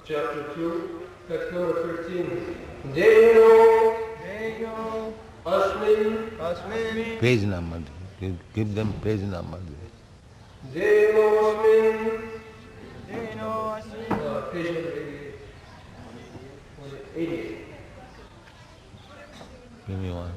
chapter 2, text number 13. Deyo Asmin. Page number. Give them page number. Deyo Asmin. Page number 88. Give me one.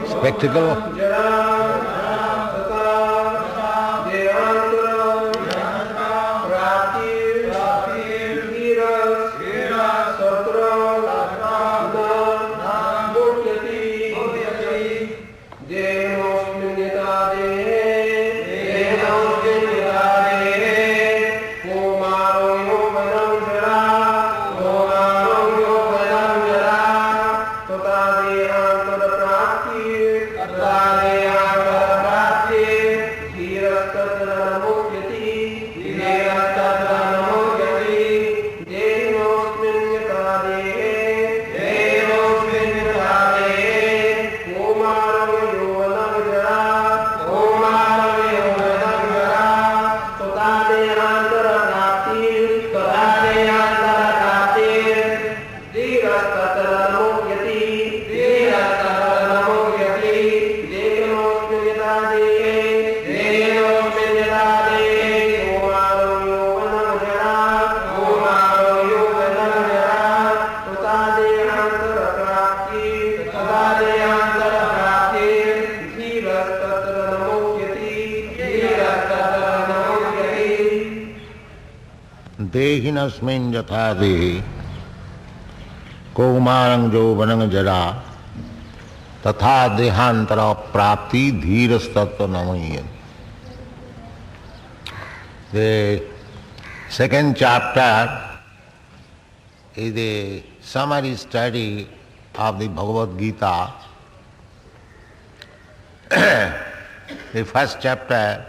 Spectacle. Dehinasmin yatha dehi kaumarang jovanang jara tatha dehantara prapti dhirastattva namayan. The second chapter is a summary study of the Bhagavad Gītā. The first chapter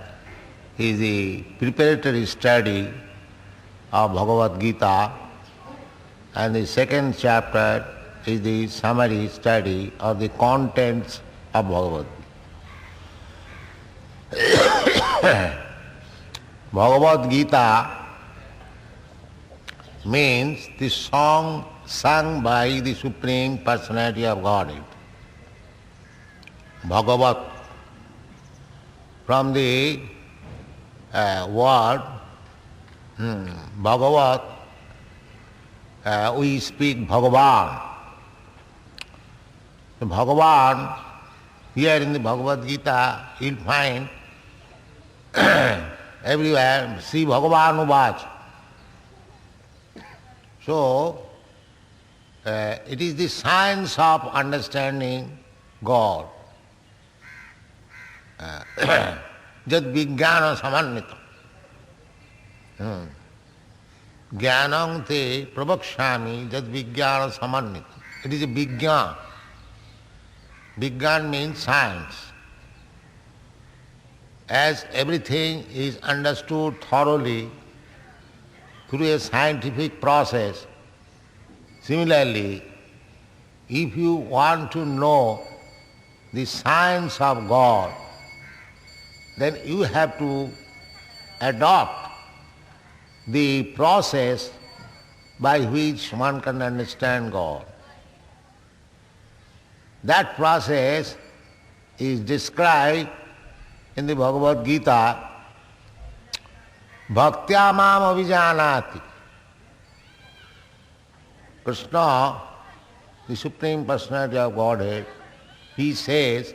is the preparatory study of Bhagavad Gītā, and the second chapter is the summary study of the contents of Bhagavad Gītā. Bhagavad Gītā means the song sung by the Supreme Personality of Godhead. Bhagavad, from the word Bhagavad, we speak Bhagavan. The Bhagavan, here in the Bhagavad Gītā, you'll find everywhere, Sri Bhagavan Uvāca. So, it is the science of understanding God. Jad vijnana samannita. Jnanam te pravakshami jad vijnana samannita. It is a vijnana. Vijnana means science. As everything is understood thoroughly through a scientific process, similarly, if you want to know the science of God, then you have to adopt the process by which one can understand God. That process is described in the Bhagavad Gītā, bhaktya mam avijanati. Krishna, the Supreme Personality of Godhead, he says,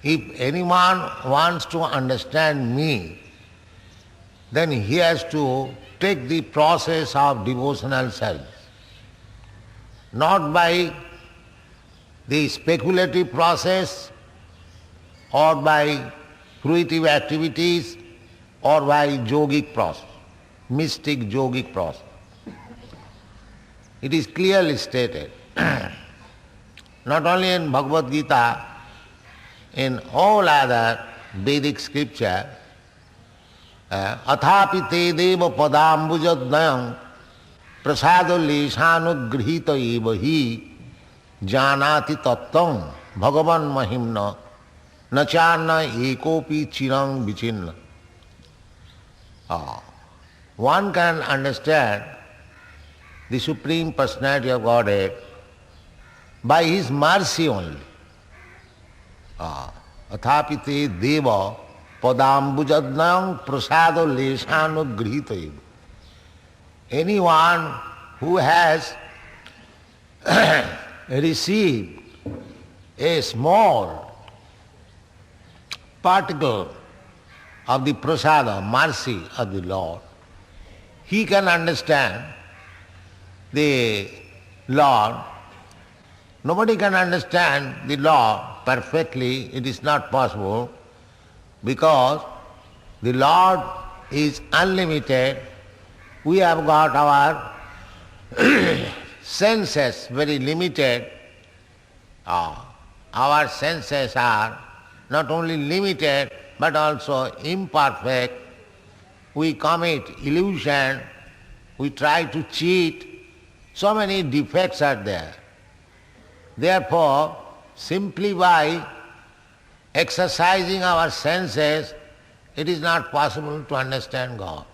if anyone wants to understand me, then he has to take the process of devotional service. Not by the speculative process or by fruitive activities or by yogic process, mystic yogic process. It is clearly stated, not only in Bhagavad Gītā, in all other Vedic scripture, athapi te deva padambujadnayam prasado leshanugrihita evahi janati tattam bhagavan mahimna nachana ekopi chirang vichinna. One can understand the Supreme Personality of Godhead by His mercy only. Athapite deva padambujadnam prasado leshanugrihita. Anyone who has received a small particle of the prasada, mercy of the Lord, he can understand the Lord. Nobody can understand the Lord perfectly, it is not possible, because the Lord is unlimited. We have got our senses very limited. Our senses are not only limited but also imperfect. We commit illusion, we try to cheat. So many defects are there. Therefore, simply by exercising our senses, it is not possible to understand God.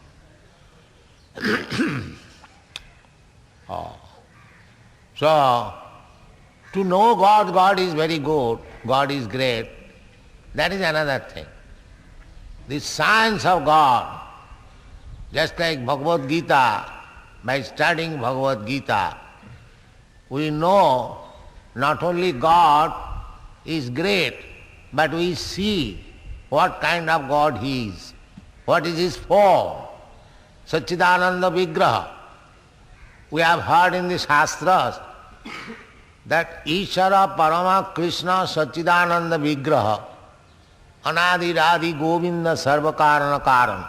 So, to know God, God is very good, God is great, that is another thing. The science of God, just like Bhagavad Gītā, by studying Bhagavad Gītā, we know not only God is great, but we see what kind of God He is, what is His form, Satchidananda Vigraha. We have heard in the Shastras that Ishara Parama Krishna Satchidananda Vigraha Anadi Radhi Govinda Sarvakarana Karan.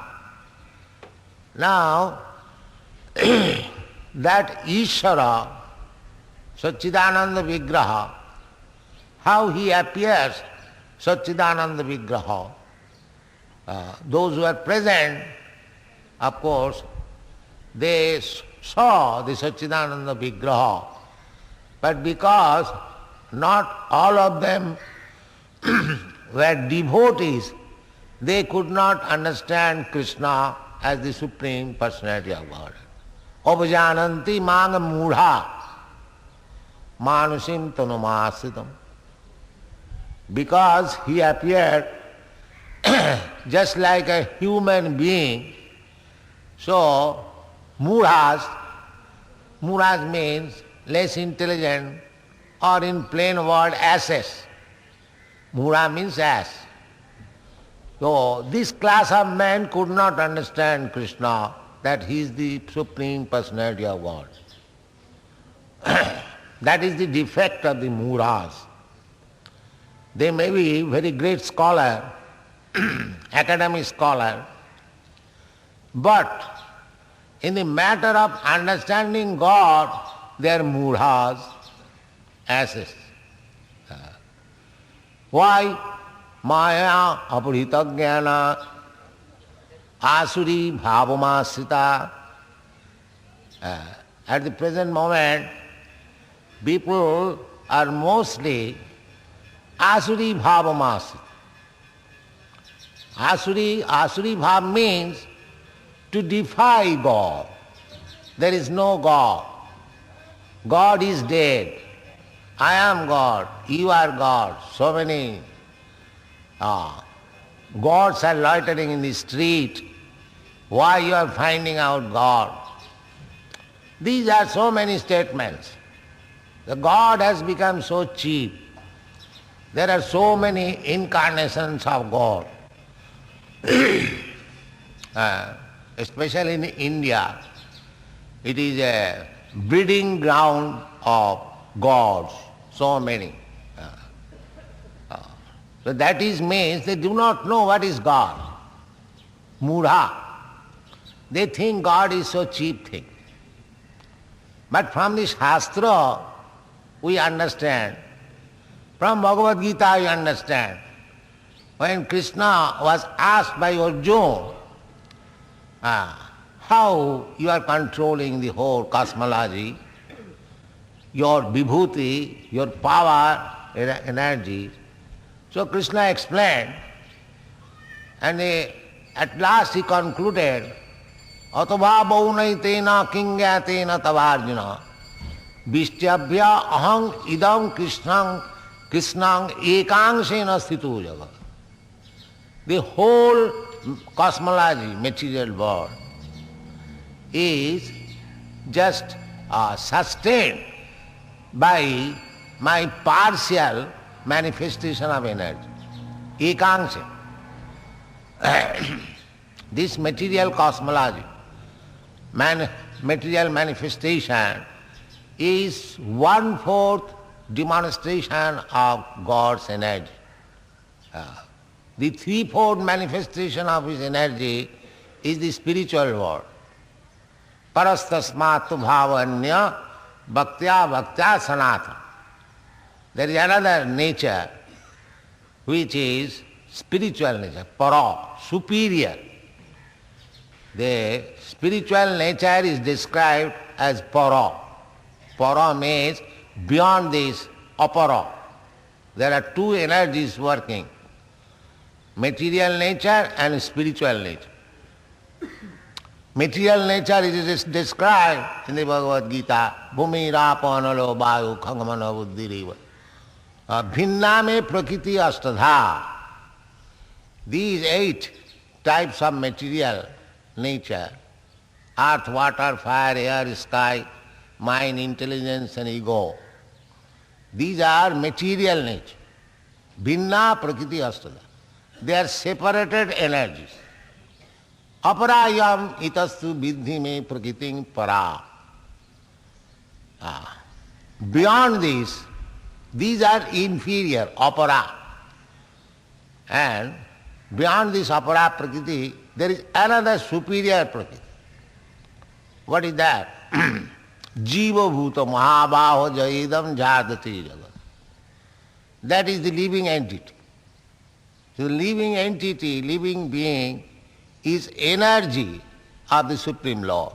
Now, that Ishara Satchidananda Vigraha, how He appears, Satchidananda Vigraha. Those who are present, of course, they saw the Satchidananda Vigraha, but because not all of them were devotees, they could not understand Krishna as the Supreme Personality of God. Avajananti manga mudha manusim tanumasitam. Because He appeared just like a human being, so mudhas means less intelligent, or in plain word, asses. Mudha means ass. So this class of men could not understand Krishna, that He is the Supreme Personality of God. That is the defect of the mudhas. They may be very great scholar, academic scholar, but in the matter of understanding God, they are mudhas, asses. Why? Maya apurita jnana asuri bhavamasrita. At the present moment, people are mostly asuri bhavamasrita. Asuri bhav means to defy God. There is no God. God is dead. I am God. You are God. So many gods are loitering in the street. Why you are finding out God? These are so many statements. The God has become so cheap. There are so many incarnations of God. Especially in India, it is a breeding ground of gods, so many. So that means they do not know what is God. Mudha. They think God is so cheap thing. But from the Shastra, we understand. From Bhagavad Gītā, we understand. When Krishna was asked by Arjuna, how you are controlling the whole cosmology, your vibhuti, your power, energy. So Krishna explained, and at last he concluded, Atava baunaitena kingyatena tavarjuna Vishtyabhya aham idam krishnang ekangsena sthitu jagat. The whole cosmology, material world, is just sustained by my partial manifestation of energy. Ekangsena. This material cosmology, material manifestation is 1/4 demonstration of God's energy. The 3/4 manifestation of His energy is the spiritual world. Parastasmatu bhavanya bhaktya bhaktya sanatana. There is another nature which is spiritual nature, para, superior. The spiritual nature is described as para. Para means beyond this, apara. There are two energies working, material nature and spiritual nature. Material nature is described in the Bhagavad Gītā, bhumi rāpa analo vayu khangamana buddhiriva. Bhinna me prakriti astadha. These 8 types of material nature, earth, water, fire, air, sky, mind, intelligence and ego, these are material nature. Bhinna prakriti astadha. They are separated energies. Aparayam itastu vidhi me prakriting para. Beyond this, these are inferior, apara. And beyond this apara prakriti, there is another superior prakriti. What is that? Jiva bhuta mahabaho jaidam jadati jagat. That is the living entity. The living entity, living being, is energy of the Supreme Lord.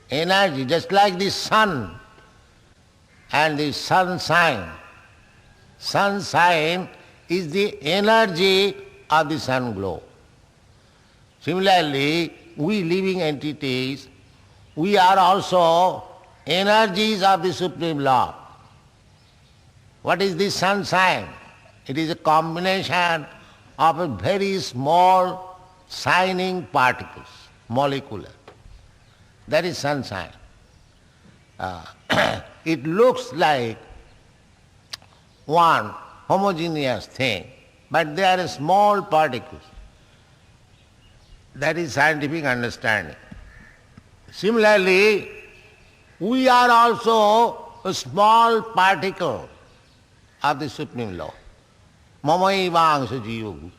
Energy, just like the sun and the sunshine. Sunshine is the energy of the sun glow. Similarly, we living entities, we are also energies of the Supreme Lord. What is this sunshine? It is a combination of a very small shining particles, molecular. That is sunshine. It looks like one homogeneous thing, but they are small particles. That is scientific understanding. Similarly, we are also a small particle of the Supreme Lord. Mamaivangsha jiva.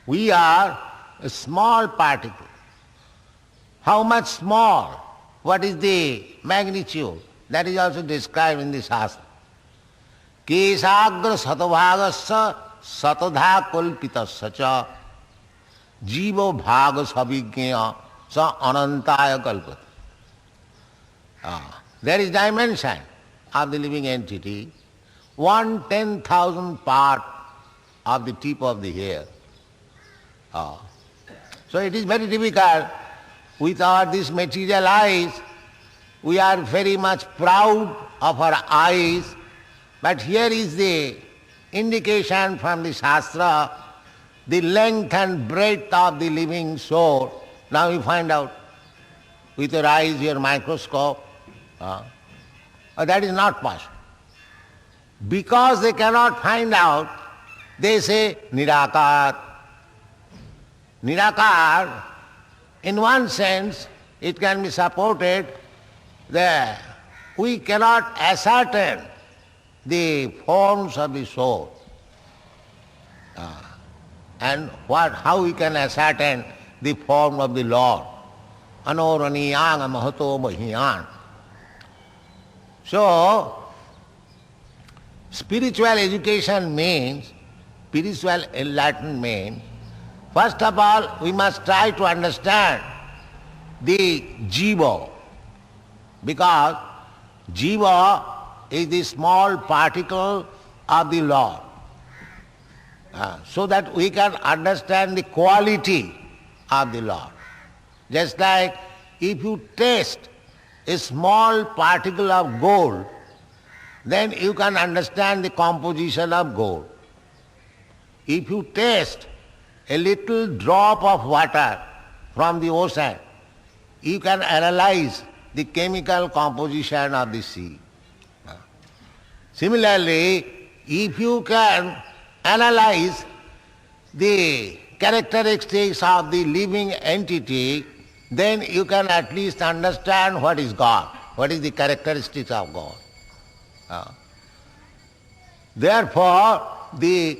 We are a small particle. How much small? What is the magnitude? That is also described in the Shastra. Kesagra satabhagasya satadha kalpitasya cha jiva bhaga sabhignya sa anantaya kalpata. There is dimension of the living entity, 1/10,000 part of the tip of the hair. So it is very difficult. With these material eyes, we are very much proud of our eyes, but here is the indication from the Shastra, the length and breadth of the living soul. Now you find out with your eyes, your microscope, that is not possible. Because they cannot find out, they say Nirakar. Nirakar, in one sense, it can be supported that we cannot ascertain the forms of the soul. And how we can ascertain the form of the Lord. Anoraniyanga mahato mahiyan. So, spiritual education means, spiritual enlightenment First of all, we must try to understand the jiva, because jiva is the small particle of the Lord, so that we can understand the quality of the Lord. Just like if you taste a small particle of gold, then you can understand the composition of gold. If you taste a little drop of water from the ocean, you can analyze the chemical composition of the sea. Similarly, if you can analyze the characteristics of the living entity, then you can at least understand what is God, what is the characteristics of God. Therefore, the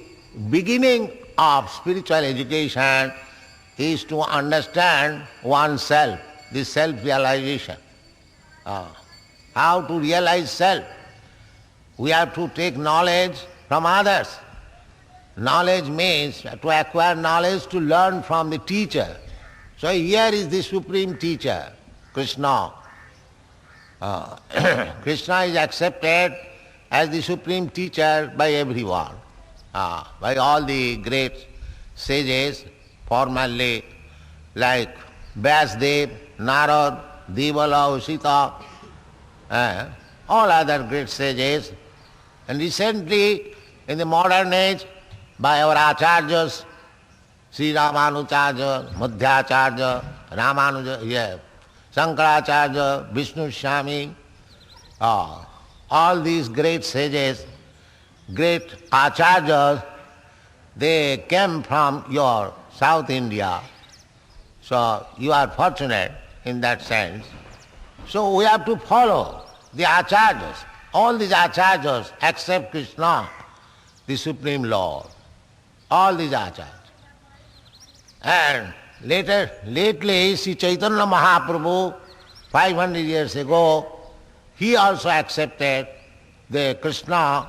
beginning of spiritual education is to understand oneself, the self-realization. How to realize self? We have to take knowledge from others. Knowledge means to acquire knowledge, to learn from the teacher. So here is the supreme teacher, Krishna. Krishna is accepted as the supreme teacher by everyone, by all the great sages, formerly like Vyasdev, Narad, Devala, Usita, all other great sages. And recently, in the modern age, by our acharyas, Sri Ramanujarya, Madhyacharya, Ramanuja, Shankaracharya, Vishnu Swami, all these great sages, great acharyas, they came from your South India. So you are fortunate in that sense. So we have to follow the acharyas. All these acharyas accept Krishna, the Supreme Lord. All these acharyas. And lately, Sri Chaitanya Mahaprabhu, 500 years ago, he also accepted the Krishna,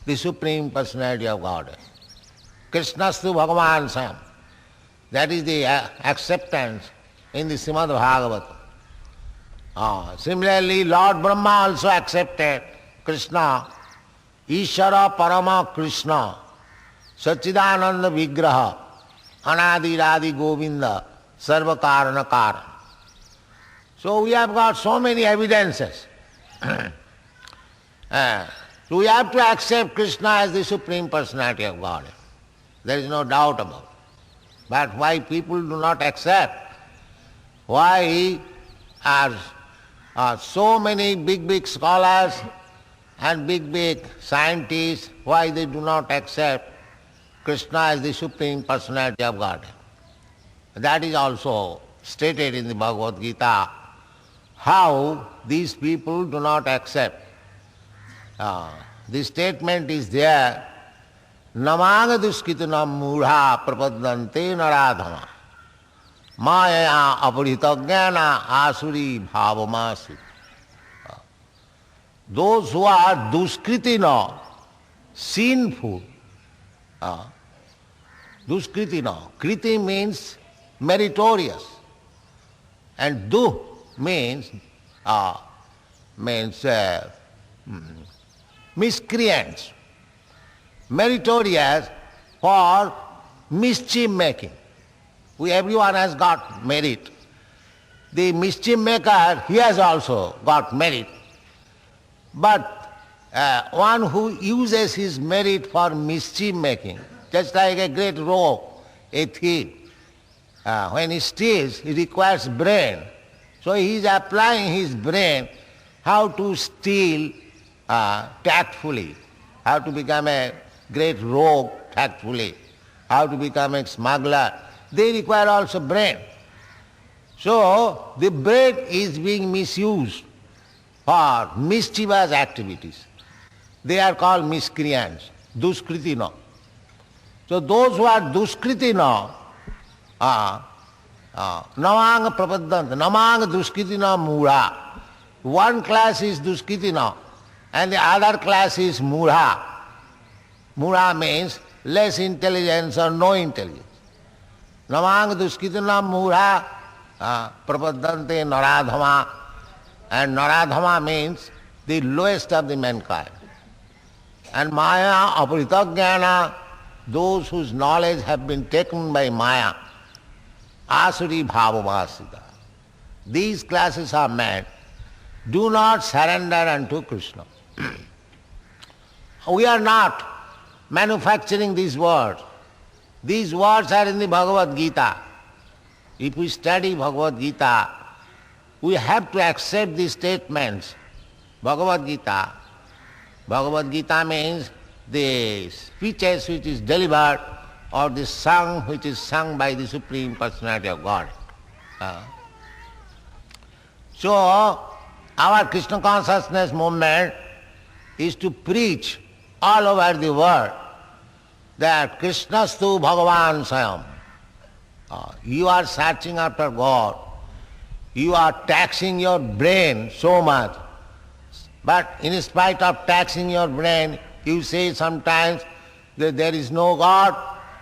the Supreme Personality of Godhead. Krishnastu Bhagavan Sam. That is the acceptance in the Srimad Bhagavatam. Similarly, Lord Brahma also accepted Krishna, Ishara Parama Krishna, Sachidananda Vigraha, Anadi Radhi Govinda, Sarva Karana Karan. So we have got so many evidences. So we have to accept Krishna as the Supreme Personality of God. There is no doubt about it. But why people do not accept? Why are so many big scholars and big scientists, why they do not accept Krishna as the Supreme Personality of God? That is also stated in the Bhagavad Gītā, how these people do not accept. The statement is there, Namaga duskitanam mudha prapadante naradhama maya aparitagnyana asuri bhavamasu. Those who are duskritina, sinful, duskritina, kriti means meritorious, and du means miscreants, meritorious for mischief making. Everyone has got merit. The mischief maker, he has also got merit. But one who uses his merit for mischief making, just like a great rogue, a thief, when he steals, he requires brain. So he is applying his brain how to steal tactfully, how to become a great rogue tactfully, how to become a smuggler. They require also brain. So the brain is being misused for mischievous activities. They are called miscreants, duskritina. So those who are duskritina, namanga prapadanta, namanga duskritina mudha. One class is duskritina and the other class is mudha. Mudha means less intelligence or no intelligence. Namang duskitanam mura prapadante naradhama. And naradhama means the lowest of the mankind. And maya aparitagnyana, those whose knowledge have been taken by maya, asuri bhavavasita. These classes are men. Do not surrender unto Krishna. We are not manufacturing these words. These words are in the Bhagavad Gita. If we study Bhagavad Gita, we have to accept these statements. Bhagavad Gita. Bhagavad Gita means the speeches which is delivered or the song which is sung by the Supreme Personality of God. So, our Krishna consciousness movement is to preach all over the world that Krishnastu Bhagavan Swayam. You are searching after God. You are taxing your brain so much. But in spite of taxing your brain, you say sometimes that there is no God,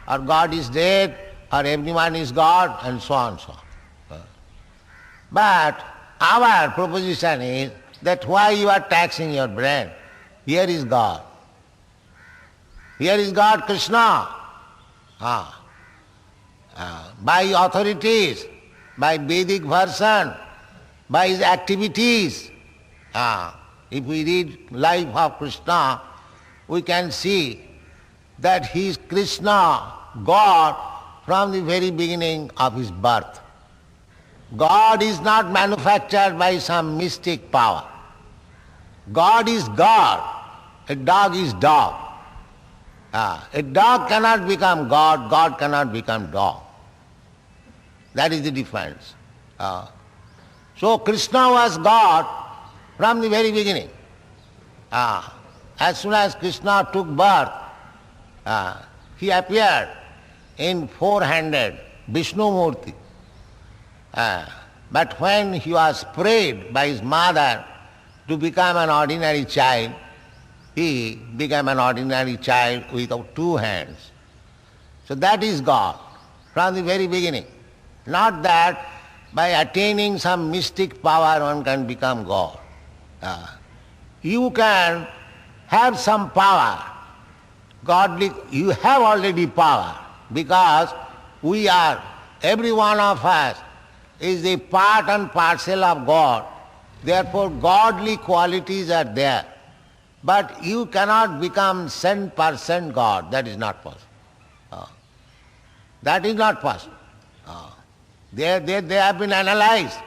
or God is dead, or everyone is God, and so on and so on. But our proposition is that why you are taxing your brain? Here is God. Here is God Krishna. By authorities, by Vedic version, by his activities. If we read life of Krishna, we can see that he is Krishna, God, from the very beginning of his birth. God is not manufactured by some mystic power. God is God. A dog is dog. A dog cannot become God, God cannot become dog. That is the difference. So Krishna was God from the very beginning. As soon as Krishna took birth, he appeared in four-handed Vishnu Murti. But when he was prayed by his mother to become an ordinary child, he became an ordinary child with two hands. So that is God from the very beginning. Not that by attaining some mystic power one can become God. You can have some power. Godly, you have already power because we are, every one of us is the part and parcel of God. Therefore godly qualities are there. But you cannot become 100% God. That is not possible. That is not possible. They have been analyzed.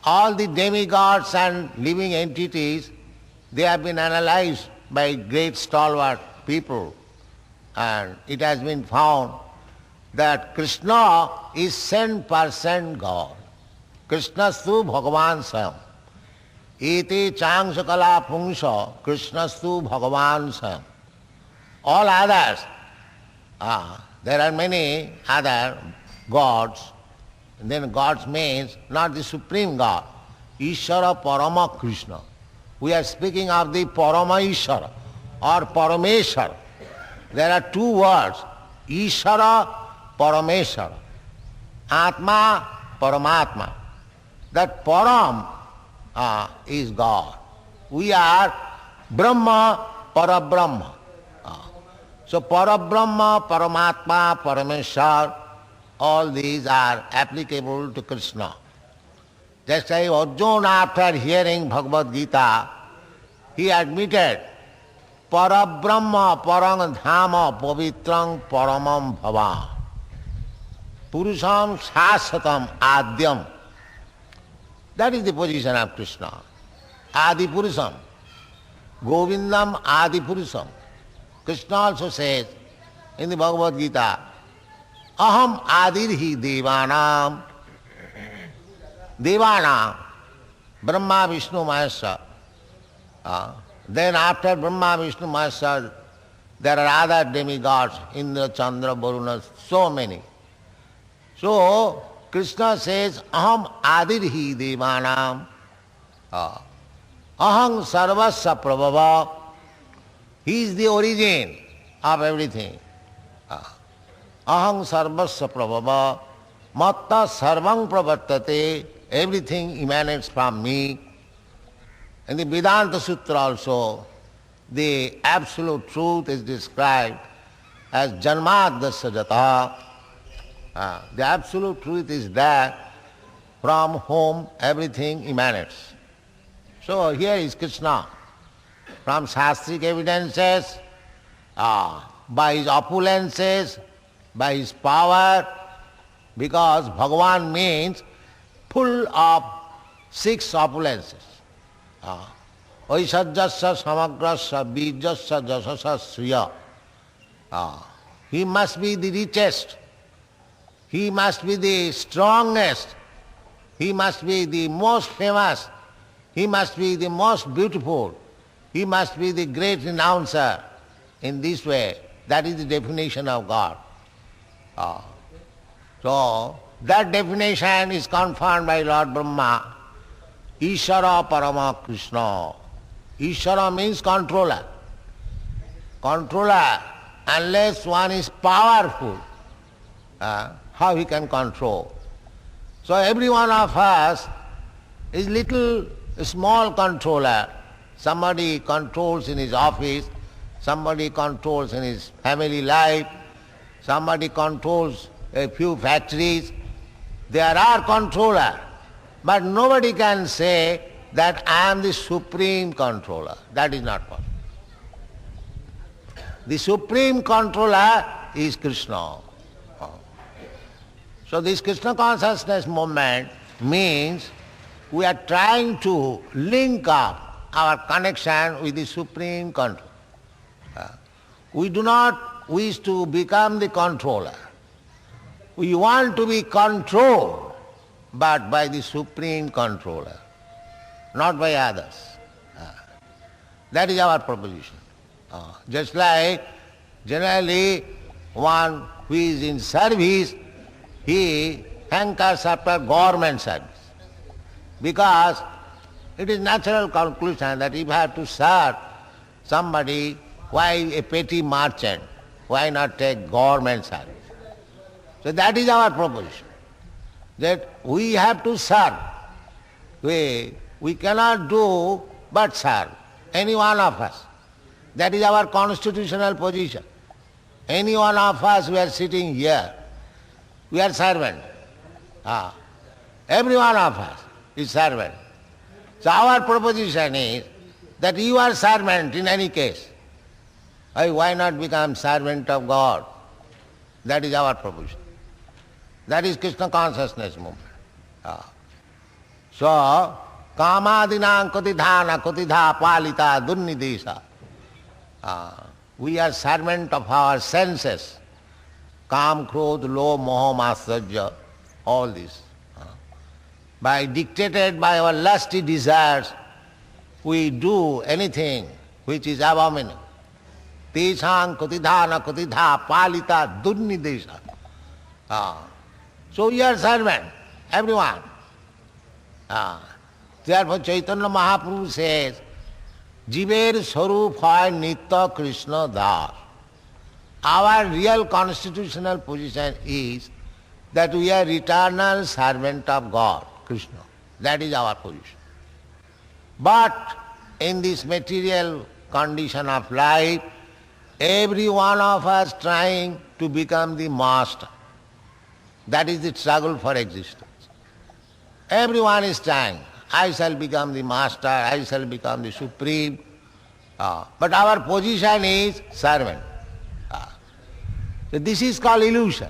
All the demigods and living entities, they have been analyzed by great stalwart people. And it has been found that Krishna is 100% God. Krishnastu Bhagavan Swayam. Iti changsakala pungsha Krishnastu Bhagavan Swayam. All others, there are many other gods. And then gods means not the supreme God. Ishara Parama Krishna. We are speaking of the Parama Ishara or Parameshwara. There are two words, Ishara, Parameshwara. Atma, Paramatma. That Param is God. We are Brahma, Parabrahma. So Parabrahma, Paramatma, Parameshwar, all these are applicable to Krishna. Just like Arjuna, after hearing Bhagavad Gita, he admitted, Parabrahma, Parang Dhama, Pavitrang, Paramam Bhava. Purusham Shasatam Adyam. That is the position of Krishna. Adi Purusham. Govindam Adi Purusham. Krishna also says in the Bhagavad Gita, Aham Adirhi Devanam. Devanam. Brahma, Vishnu, Maheshwar. Then after Brahma, Vishnu, Maheshwar, there are other demigods, Indra, Chandra, Varuna, so many. So Krishna says, Aham Adirhi Devanam. Aham Sarvasya Prabhava. He is the origin of everything. aham sarvasya prabhava, matta sarvang pravartate, everything emanates from me. In the Vedanta Sutra also, the absolute truth is described as janmadasya jata. The absolute truth is that from whom everything emanates. So here is Krishna. From shastric evidences, by his opulences, by his power, because Bhagavan means full of 6 opulences. Aishajyasya samagrasya bijasya jasasya sriya. He must be the richest. He must be the strongest. He must be the most famous. He must be the most beautiful. He must be the great renouncer. In this way, that is the definition of God. So, that definition is confirmed by Lord Brahma. Ishara Parama Krishna. Ishara means controller. Controller, unless one is powerful, how he can control? So every one of us is little small controller. Somebody controls in his office, somebody controls in his family life, somebody controls a few factories. There are controllers, but nobody can say that I am the supreme controller. That is not possible. The supreme controller is Krishna. So this Krishna consciousness movement means we are trying to link up our connection with the supreme controller. We do not wish to become the controller. We want to be controlled, but by the supreme controller, not by others. That is our proposition. Just like generally one who is in service, he hankers after government service. Because it is natural conclusion that if I have to serve somebody, why a petty merchant? Why not take government service? So that is our proposition, that we have to serve. We cannot do but serve, any one of us. That is our constitutional position. Any one of us who are sitting here, we are servant. Every one of us is servant. So our proposition is that you are servant in any case. Why not become servant of God? That is our proposition. That is Krishna consciousness movement. So, kamadinam kotidhana kotidha palita dunnidesa. We are servant of our senses. Kam, krodh, lo, moha, matsarya, all this. Dictated by our lusty desires, we do anything which is abominable. Teshang kotidhana kotidha palita dunnidesa. So we are servant, everyone. Therefore Chaitanya Mahaprabhu says, Jiver Sarup hoy Nitya Krishna Das. Our real constitutional position is that we are eternal servant of God, Krishna. That is our position. But in this material condition of life, every one of us trying to become the master. That is the struggle for existence. Everyone is trying. I shall become the master, I shall become the supreme. But our position is servant. So this is called illusion.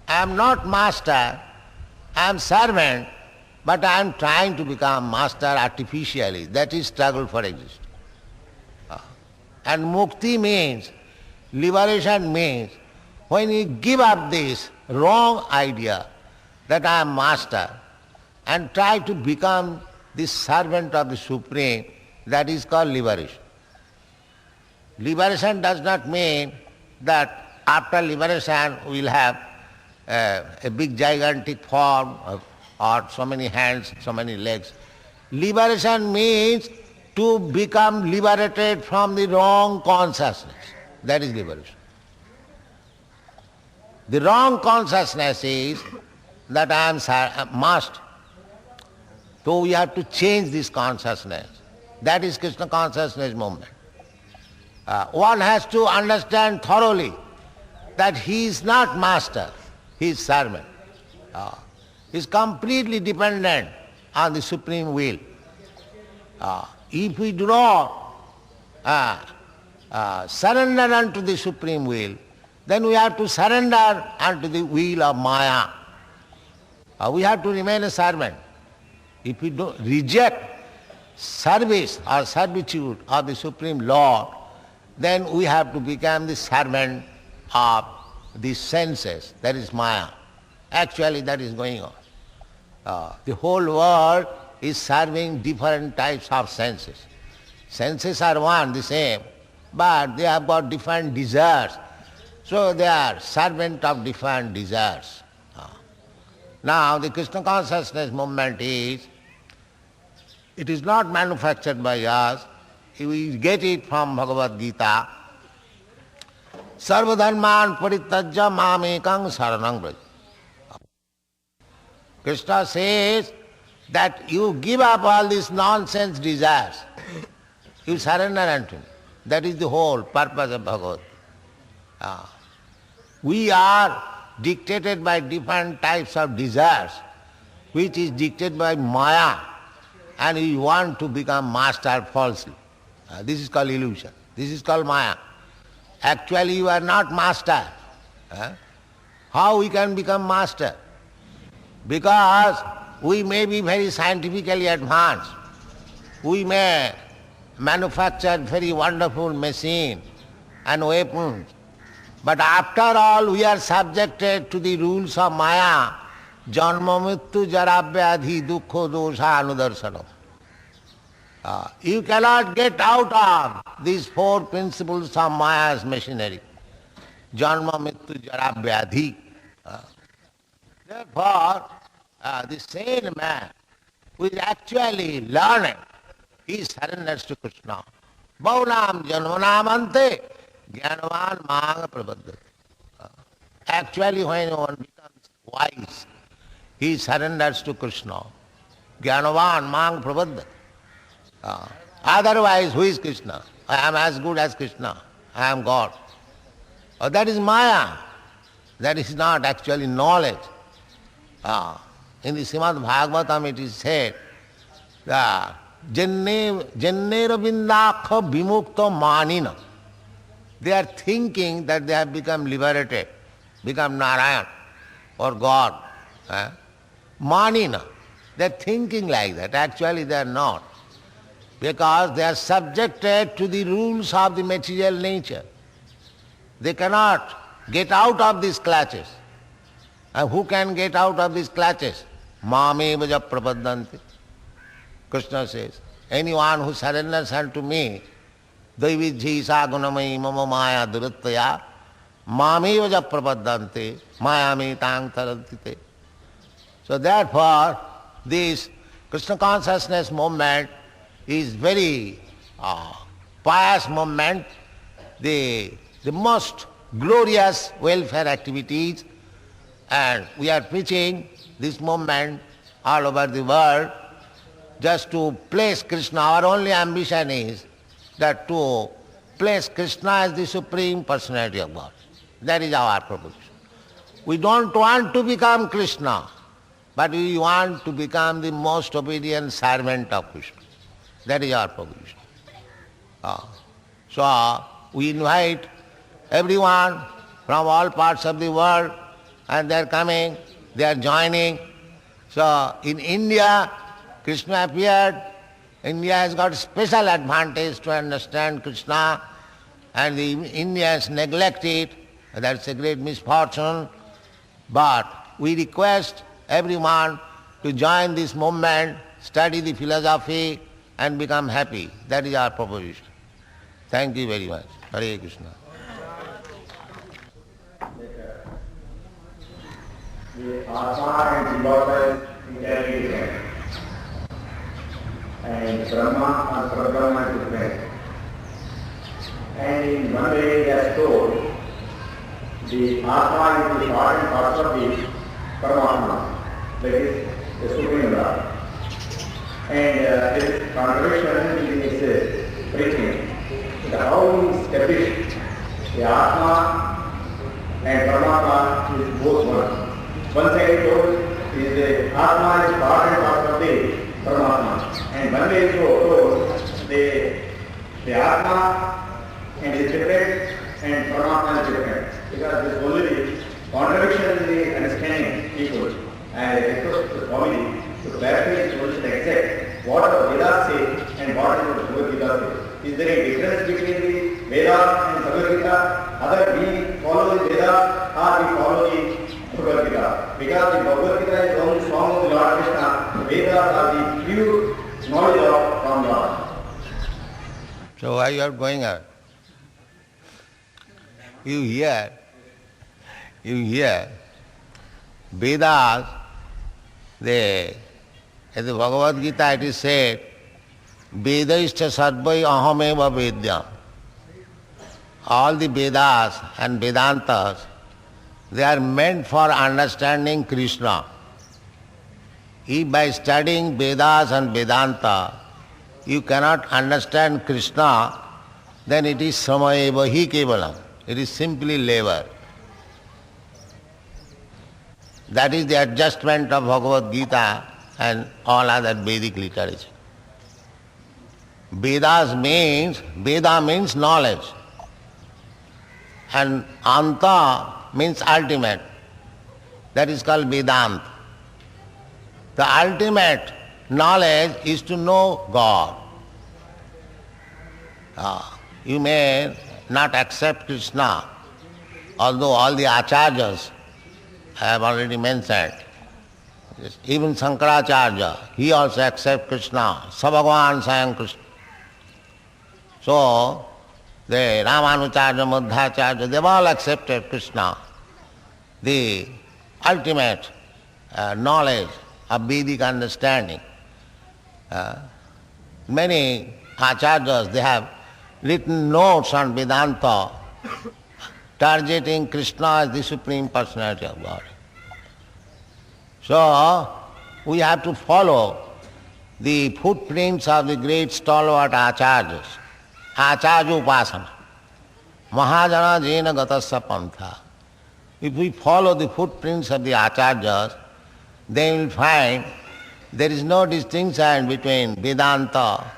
I am not master, I am servant, but I am trying to become master artificially. That is struggle for existence. And mukti means, liberation means, when you give up this wrong idea that I am master and try to become the servant of the Supreme, that is called liberation. Liberation does not mean that after liberation we will have a big gigantic form or so many hands, so many legs. Liberation means to become liberated from the wrong consciousness. That is liberation. The wrong consciousness is that I am must. So we have to change this consciousness. That is Krishna consciousness movement. One has to understand thoroughly that he is not master, he is servant. He is completely dependent on the supreme will. If we do not surrender unto the supreme will, then we have to surrender unto the will of Maya. We have to remain a servant. If we do reject service or servitude of the Supreme Lord, then we have to become the servant of the senses, that is Maya. Actually that is going on. The whole world is serving different types of senses. Senses are one, the same, but they have got different desires. So they are servant of different desires. Now the Krishna consciousness movement it is not manufactured by us. We get it from Bhagavad Gītā. Sarvadharman parityajya mamekang saranang braja. Krishna says that you give up all these nonsense desires. You surrender unto me. That is the whole purpose of Bhagavad. We are dictated by different types of desires, which is dictated by Maya, and we want to become master falsely. This is called illusion. This is called Maya. Actually you are not master. How we can become master? Because we may be very scientifically advanced. We may manufacture very wonderful machine and weapons. But after all, we are subjected to the rules of Maya. Janma mrityu jara vyadhi dukkha dosha anudarsanam. You cannot get out of these four principles of Maya's machinery. Janma mrityu jara vyadhi. Therefore, the sane man who is actually learning, he surrenders to Krishna. Bhaunam janmanam ante Jnanavan Maha Prabhupada. Actually, when one becomes wise, he surrenders to Krishna. Jnanavan Maha Prabhupada. Otherwise, who is Krishna? I am as good as Krishna. I am God. That is Maya. That is not actually knowledge. In the Srimad Bhagavatam it is said that Jannera Vindakha Vimukta Manina. They are thinking that they have become liberated, become Narayan or God. Manina. They are thinking like that. Actually they are not. Because they are subjected to the rules of the material nature. They cannot get out of these clutches. And who can get out of these clutches? Mamevaja prapadanti. Krishna says, anyone who surrenders unto me, Daividhi sagunamai mama maya durattaya mamevaja prapadante mayame tang tarantite. So therefore, this Krishna consciousness movement is very pious movement, the most glorious welfare activities, and we are preaching this movement all over the world just to place Krishna. Our only ambition is that to place Krishna as the Supreme Personality of God. That is our proposition. We don't want to become Krishna, but we want to become the most obedient servant of Krishna. That is our proposition. So we invite everyone from all parts of the world, and they are coming, they are joining. So in India, Krishna appeared. India has got special advantage to understand Krishna, and the Indians neglect it. That's a great misfortune. But we request everyone to join this movement, study the philosophy, and become happy. That is our proposition. Thank you very much. Hare Krishna. The Atma and Jivatma is intelligent, and Brahma and Parabrahma is different. And in one way they are told the Atma is the part and parcel of the Paramatma, that is the Supreme Lord. And there is contradiction in his preaching. How he established the Atma and Paramatma is both one. One side he told is the Atma is part and parcel of the Paramatma. And one way he told the Atma and is different and Paramatma is different. Because this only contradiction in the understanding people. And I request the Swami to clarify this position exact what the Vedas say and what the Bhagavad Gita say. Is there a difference between the Vedas and Bhagavad Gita? Other we follow the Vedas or we follow the Bhagavad Gita? Because the Bhagavad Gita is only song of the Lord Krishna. Vedas are the pure knowledge of from Lord. So why you are going out? You hear Vedas, in the Bhagavad Gita it is said, Vedaishcha sarvai ahameva vedyam. All the Vedas and Vedantas, they are meant for understanding Krishna. If by studying Vedas and Vedanta, you cannot understand Krishna, then it is samayeva hi kevalam. It is simply labor. That is the adjustment of Bhagavad Gita and all other Vedic literature. Veda means knowledge. And anta means ultimate. That is called Vedanta. The ultimate knowledge is to know God. You may not accept Krishna, although all the acharyas I have already mentioned. Even Shankaracharya, he also accepts Krishna, Sabhagavan Sayam Krishna. So, the Ramanucharya, Madhacharya, they have all accepted Krishna, the ultimate knowledge of Vedic understanding. Many acharyas, they have written notes on Vedanta, targeting Krishna as the Supreme Personality of God. So, we have to follow the footprints of the great stalwart acharyas. Acharya upasana. Mahajana jena gatasya pantha. If we follow the footprints of the acharyas, then we will find there is no distinction between Vedanta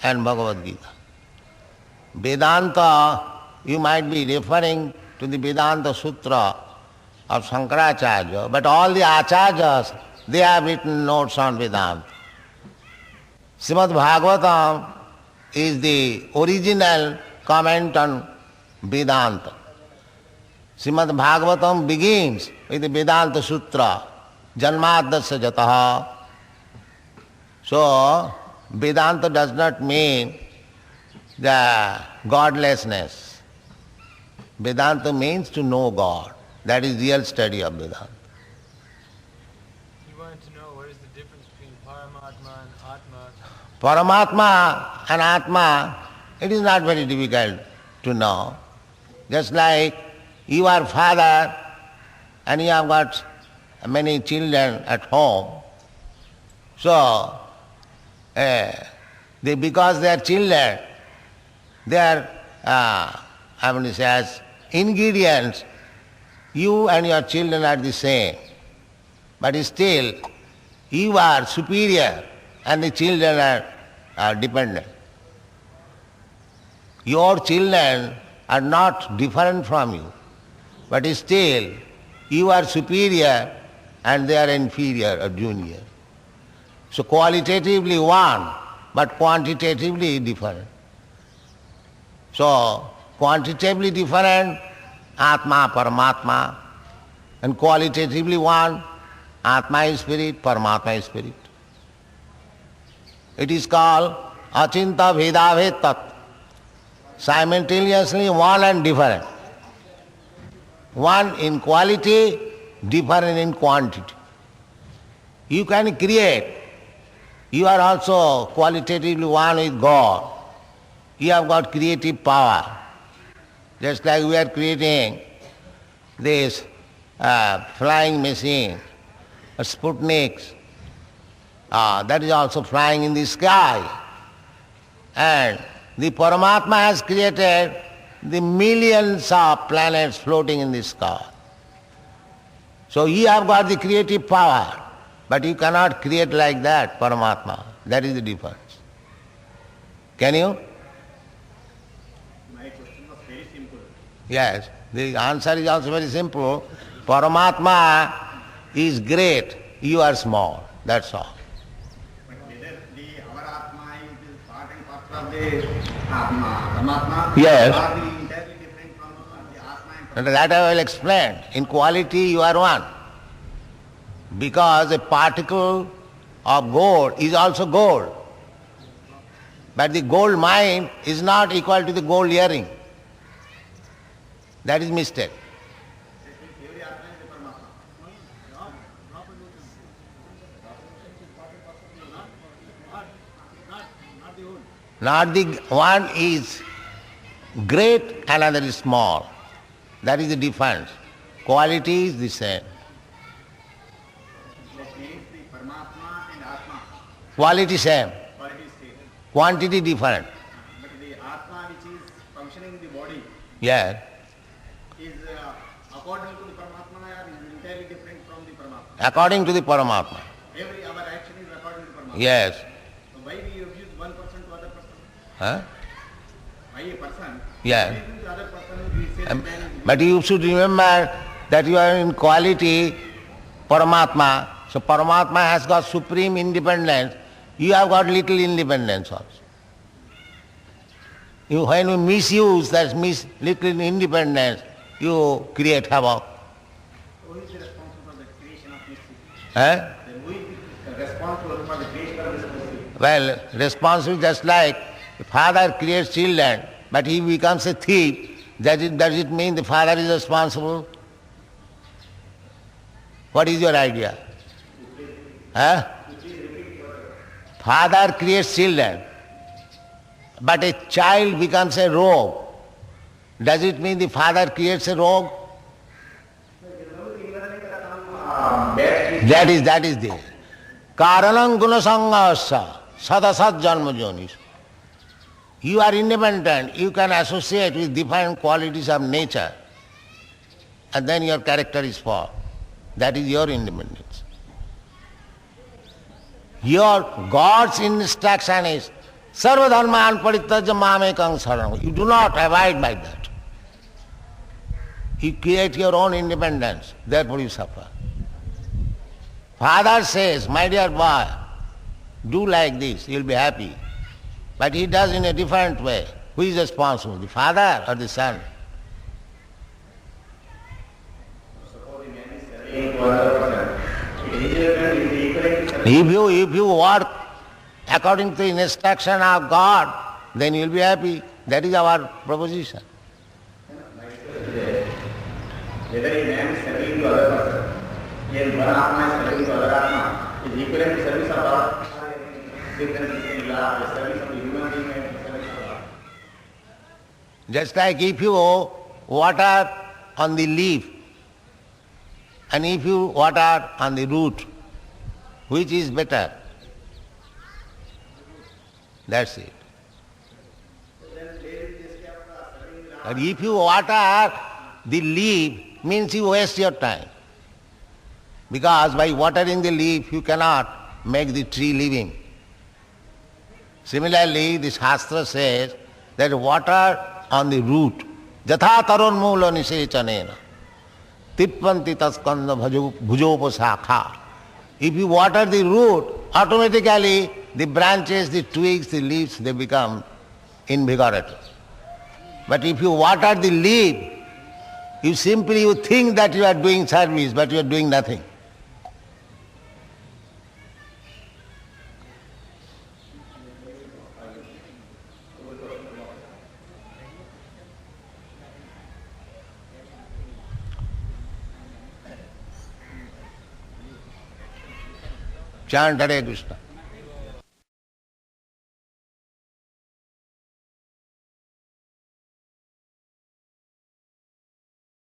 and Bhagavad Gita. Vedanta, you might be referring to the Vedanta Sutra of Shankaracharya, but all the acharyas, they have written notes on Vedanta. Srimad Bhagavatam is the original comment on Vedanta. Srimad Bhagavatam begins with the Vedanta Sutra, Janmadasya Jataha. So, Vedanta does not mean the godlessness. Vedanta means to know God. That is real study of Vedanta. You wanted to know what is the difference between Paramatma and Atma? Paramatma and Atma, it is not very difficult to know. Just like you are father and you have got many children at home. So, because they are children, they are, I want to say, as ingredients, you and your children are the same. But still, you are superior and the children are dependent. Your children are not different from you, but still, you are superior and they are inferior or junior. So qualitatively one, but quantitatively different. So, quantitatively different, Atma, Paramatma, and qualitatively one, Atma is spirit, Paramatma is spirit. It is called Achinta Bhedabhed Tat. Simultaneously one and different. One in quality, different in quantity. You can create. You are also qualitatively one with God. You have got creative power. Just like we are creating this flying machine, Sputniks, that is also flying in the sky. And the Paramatma has created the millions of planets floating in the sky. So you have got the creative power, but you cannot create like that, Paramatma. That is the difference. Can you? My question was very simple. Yes. The answer is also very simple. Paramatma is great, you are small. That's all. But whether our Atma is part and parcel of the Atma, Paramatma, Yes. are the entirely different from the Atma and And that I will explain. In quality you are one. Because a particle of gold is also gold. But the gold mine is not equal to the gold earring. That is mistake. every Atma is the Paramatma. Not the one is great, another is small. That is the difference. Quality is the same. That means the Paramatma and Atma, Quality same. quality is same. Quantity different. But the Atma which is functioning in the body Yes. is according to the Paramatma or is entirely different from the Paramatma. According to the Paramatma. Every our action is according to the Paramatma. Yes. So why we abuse one person to other person? Huh? Why a person? Yeah. Why to the other person we say that man is But you should remember that you are in quality Paramatma. So Paramatma has got supreme independence. You have got little independence also. When you misuse that little independence, you create havoc. who is the responsible for the creation of this city? Huh? Then who is the responsible for the creation of this city? Well, responsible just like the father creates children, but he becomes a thief. Does it mean the father is responsible? What is your idea? Huh? Father creates children, but a child becomes a rogue. Does it mean the father creates a rogue? That is the Karanam Gunasangasa Sadasat Janma Jonis. You are independent, you can associate with different qualities of nature, and then your character is formed. That is your independence. Your God's instruction is Sarva dharman parityaja mamekam saranam. You do not abide by that. You create your own independence, therefore you suffer. Father says, my dear boy, do like this, you'll be happy. But he does in a different way. Who is responsible, the father or the son? Suppose the man is serving to another person. It is equal to If you work according to the instruction of God, then you'll be happy. That is our proposition. whether a man is serving to other person, and one Atma is serving to other Atma, is equivalent to service of God. Difference between the service of the human being and the service of God. Just like if you water on the leaf and if you water on the root, which is better? That's it. But if you water the leaf, means you waste your time. Because by watering the leaf, you cannot make the tree living. Similarly, the Shastra says that water on the root, jatha taron mula nisechanena, tippanti taskanda bhujopasakha. If you water the root, automatically the branches, the twigs, the leaves, they become invigorated. But if you water the leaf, you think that you are doing service, but you are doing nothing. Chant Hare Krishna.